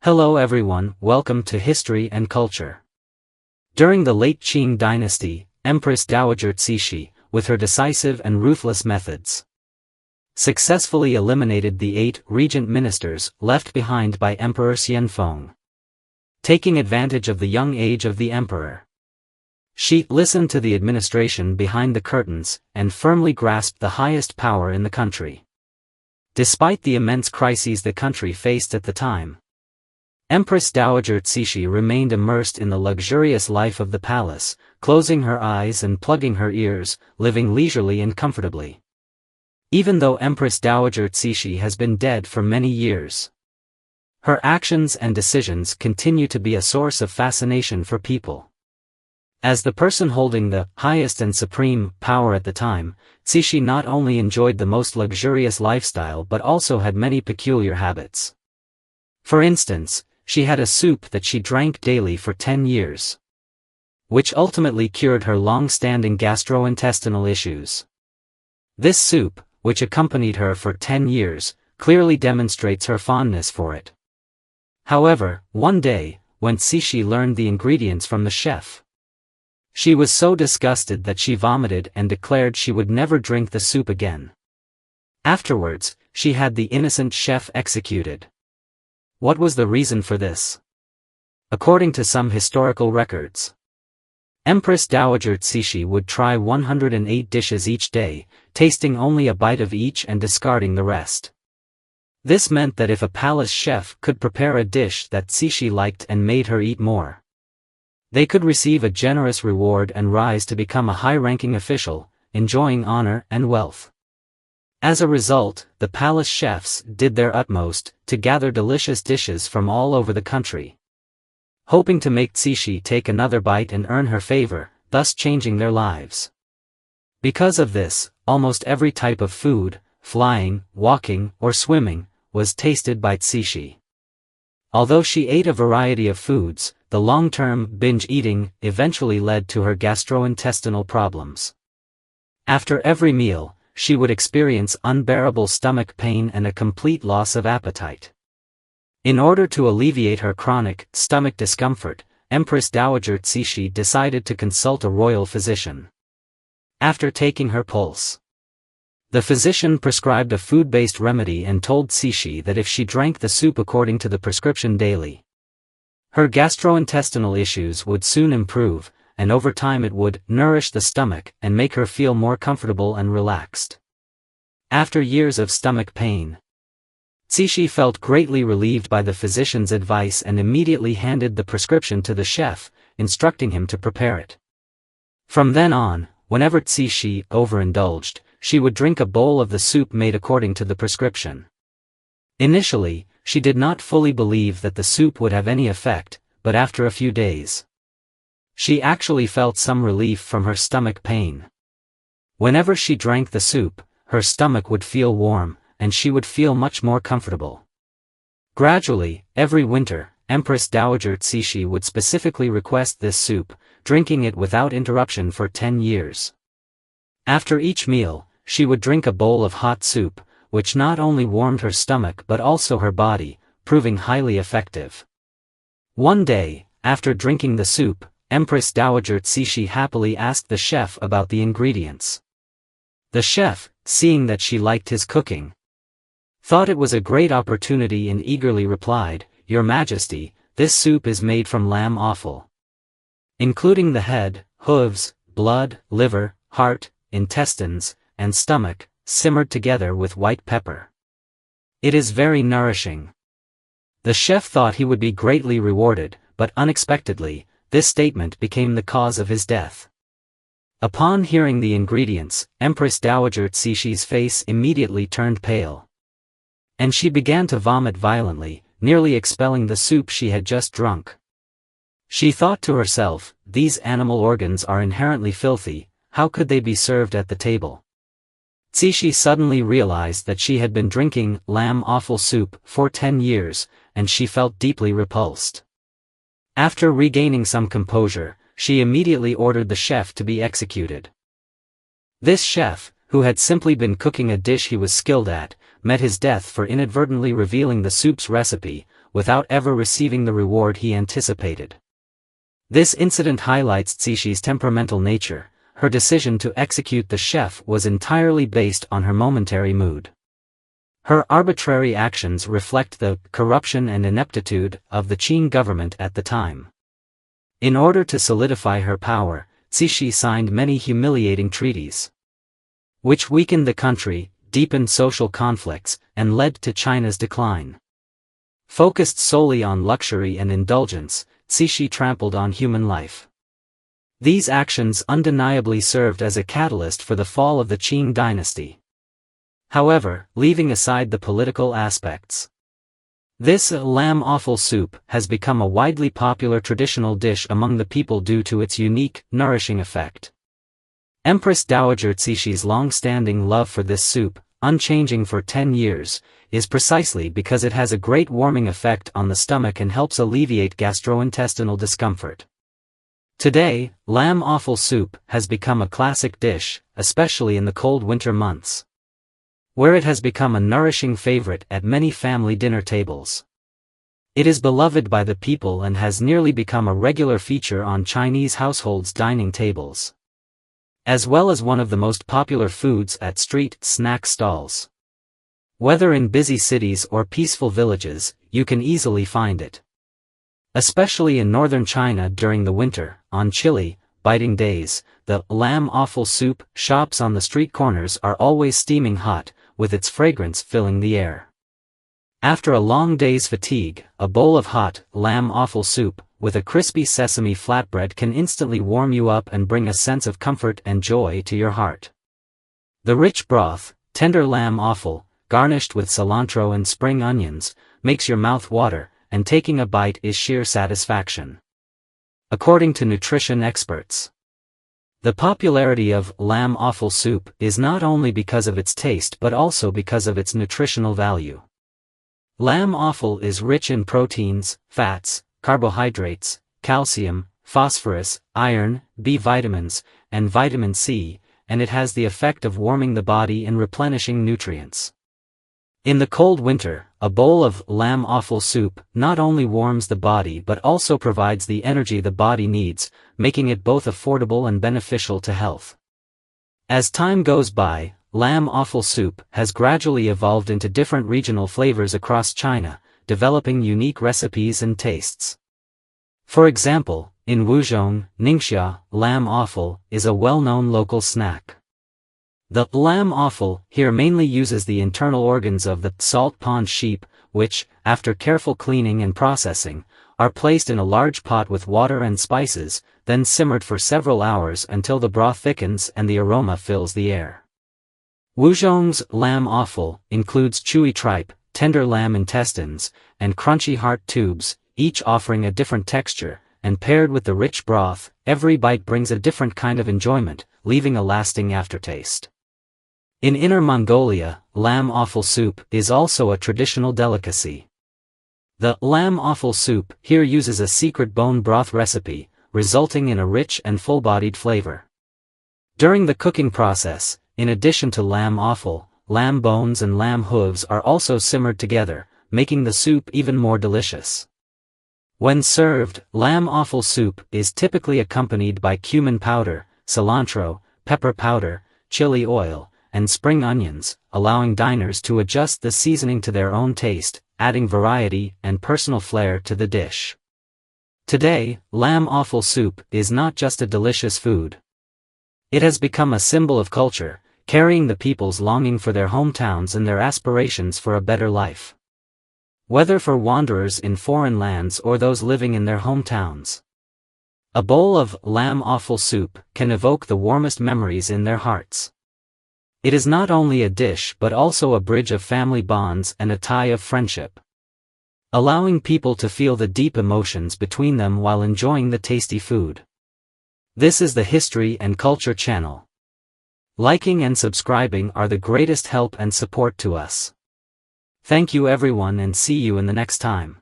Hello everyone, welcome to History and Culture. During the late Qing dynasty, Empress Dowager Cixi, with her decisive and ruthless methods, successfully eliminated the 8 regent ministers left behind by Emperor Xianfeng. Taking advantage of the young age of the emperor, she listened to the administration behind the curtains and firmly grasped the highest power in the country. Despite the immense crises the country faced at the time, Empress Dowager Cixi remained immersed in the luxurious life of the palace, closing her eyes and plugging her ears, living leisurely and comfortably. Even though Empress Dowager Cixi has been dead for many years, her actions and decisions continue to be a source of fascination for people. As the person holding the highest and supreme power at the time, Cixi not only enjoyed the most luxurious lifestyle but also had many peculiar habits. For instance, she had a soup that she drank daily for 10 years, which ultimately cured her long-standing gastrointestinal issues. This soup, which accompanied her for 10 years, clearly demonstrates her fondness for it. However, one day, when Cixi learned the ingredients from the chef, she was so disgusted that she vomited and declared she would never drink the soup again. Afterwards, she had the innocent chef executed. What was the reason for this? According to some historical records, Empress Dowager Cixi would try 108 dishes each day, tasting only a bite of each and discarding the rest. This meant that if a palace chef could prepare a dish that Cixi liked and made her eat more, they could receive a generous reward and rise to become a high-ranking official, enjoying honor and wealth. As a result, the palace chefs did their utmost to gather delicious dishes from all over the country, hoping to make Cixi take another bite and earn her favor, thus changing their lives. Because of this, almost every type of food, flying, walking, or swimming, was tasted by Cixi. Although she ate a variety of foods, the long-term binge eating eventually led to her gastrointestinal problems. After every meal, she would experience unbearable stomach pain and a complete loss of appetite. In order to alleviate her chronic stomach discomfort, Empress Dowager Cixi decided to consult a royal physician. After taking her pulse, the physician prescribed a food-based remedy and told Cixi that if she drank the soup according to the prescription daily, her gastrointestinal issues would soon improve, and over time it would nourish the stomach and make her feel more comfortable and relaxed. After years of stomach pain, Cixi felt greatly relieved by the physician's advice and immediately handed the prescription to the chef, instructing him to prepare it. From then on, whenever Cixi overindulged, she would drink a bowl of the soup made according to the prescription. Initially, she did not fully believe that the soup would have any effect, but after a few days, she actually felt some relief from her stomach pain. Whenever she drank the soup, her stomach would feel warm, and she would feel much more comfortable. Gradually, every winter, Empress Dowager Cixi would specifically request this soup, drinking it without interruption for 10 years. After each meal, she would drink a bowl of hot soup, which not only warmed her stomach but also her body, proving highly effective. One day, after drinking the soup, Empress Dowager Cixi happily asked the chef about the ingredients. The chef, seeing that she liked his cooking, thought it was a great opportunity and eagerly replied, "Your Majesty, this soup is made from lamb offal, including the head, hooves, blood, liver, heart, intestines, and stomach, simmered together with white pepper. It is very nourishing." The chef thought he would be greatly rewarded, but unexpectedly, this statement became the cause of his death. Upon hearing the ingredients, Empress Dowager Cixi's face immediately turned pale, and she began to vomit violently, nearly expelling the soup she had just drunk. She thought to herself, "These animal organs are inherently filthy, how could they be served at the table?" Cixi suddenly realized that she had been drinking lamb offal soup for 10 years, and she felt deeply repulsed. After regaining some composure, she immediately ordered the chef to be executed. This chef, who had simply been cooking a dish he was skilled at, met his death for inadvertently revealing the soup's recipe, without ever receiving the reward he anticipated. This incident highlights Cixi's temperamental nature. Her decision to execute the chef was entirely based on her momentary mood. Her arbitrary actions reflect the corruption and ineptitude of the Qing government at the time. In order to solidify her power, Cixi signed many humiliating treaties, which weakened the country, deepened social conflicts, and led to China's decline. Focused solely on luxury and indulgence, Cixi trampled on human life. These actions undeniably served as a catalyst for the fall of the Qing dynasty. However, leaving aside the political aspects, this lamb offal soup has become a widely popular traditional dish among the people due to its unique, nourishing effect. Empress Dowager Cixi's long-standing love for this soup, unchanging for 10 years, is precisely because it has a great warming effect on the stomach and helps alleviate gastrointestinal discomfort. Today, lamb offal soup has become a classic dish, especially in the cold winter months, where it has become a nourishing favorite at many family dinner tables. It is beloved by the people and has nearly become a regular feature on Chinese households' dining tables, as well as one of the most popular foods at street snack stalls. Whether in busy cities or peaceful villages, you can easily find it. Especially in northern China during the winter, on chilly, biting days, the lamb offal soup shops on the street corners are always steaming hot, with its fragrance filling the air. After a long day's fatigue, a bowl of hot lamb offal soup with a crispy sesame flatbread can instantly warm you up and bring a sense of comfort and joy to your heart. The rich broth, tender lamb offal, garnished with cilantro and spring onions, makes your mouth water, and taking a bite is sheer satisfaction. According to nutrition experts, the popularity of lamb offal soup is not only because of its taste but also because of its nutritional value. Lamb offal is rich in proteins, fats, carbohydrates, calcium, phosphorus, iron, B vitamins, and vitamin C, and it has the effect of warming the body and replenishing nutrients. In the cold winter, a bowl of lamb offal soup not only warms the body but also provides the energy the body needs, making it both affordable and beneficial to health. As time goes by, lamb offal soup has gradually evolved into different regional flavors across China, developing unique recipes and tastes. For example, in Wuzhong, Ningxia, lamb offal is a well-known local snack. The lamb offal here mainly uses the internal organs of the salt pond sheep, which, after careful cleaning and processing, are placed in a large pot with water and spices, then simmered for several hours until the broth thickens and the aroma fills the air. Wuzhong's lamb offal includes chewy tripe, tender lamb intestines, and crunchy heart tubes, each offering a different texture, and paired with the rich broth, every bite brings a different kind of enjoyment, leaving a lasting aftertaste. In Inner Mongolia, lamb offal soup is also a traditional delicacy. The lamb offal soup here uses a secret bone broth recipe, resulting in a rich and full-bodied flavor. During the cooking process, in addition to lamb offal, lamb bones and lamb hooves are also simmered together, making the soup even more delicious. When served, lamb offal soup is typically accompanied by cumin powder, cilantro, pepper powder, chili oil, and spring onions, allowing diners to adjust the seasoning to their own taste, adding variety and personal flair to the dish. Today, lamb offal soup is not just a delicious food. It has become a symbol of culture, carrying the people's longing for their hometowns and their aspirations for a better life. Whether for wanderers in foreign lands or those living in their hometowns, a bowl of lamb offal soup can evoke the warmest memories in their hearts. It is not only a dish but also a bridge of family bonds and a tie of friendship, allowing people to feel the deep emotions between them while enjoying the tasty food. This is the History and Culture channel. Liking and subscribing are the greatest help and support to us. Thank you everyone and see you in the next time.